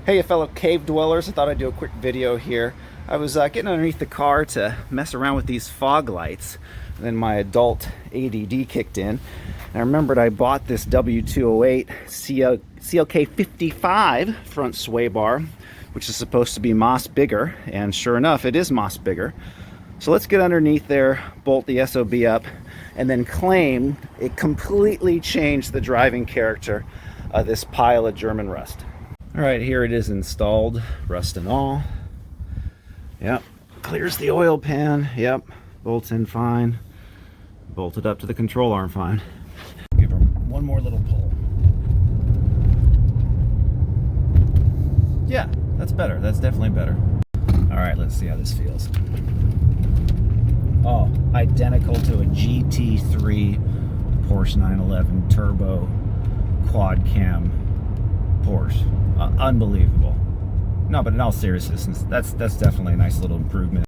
Hey, fellow cave dwellers, I thought I'd do a quick video here. I was getting underneath the car to mess around with these fog lights. Then my adult ADD kicked in. And I remembered I bought this W208 CLK55 front sway bar, which is supposed to be Moss bigger. And sure enough, it is Moss bigger. So let's get underneath there, bolt the SOB up, and then claim it completely changed the driving character of this pile of German rust. All right, here it is installed, rust and all. Yep, clears the oil pan. Yep, bolts in fine. Bolted up to the control arm fine. Give her one more little pull. Yeah, that's better. That's definitely better. All right, let's see how this feels. Oh, identical to a GT3 Porsche 911 turbo quad cam Porsche. Unbelievable. No, but in all seriousness, that's definitely a nice little improvement.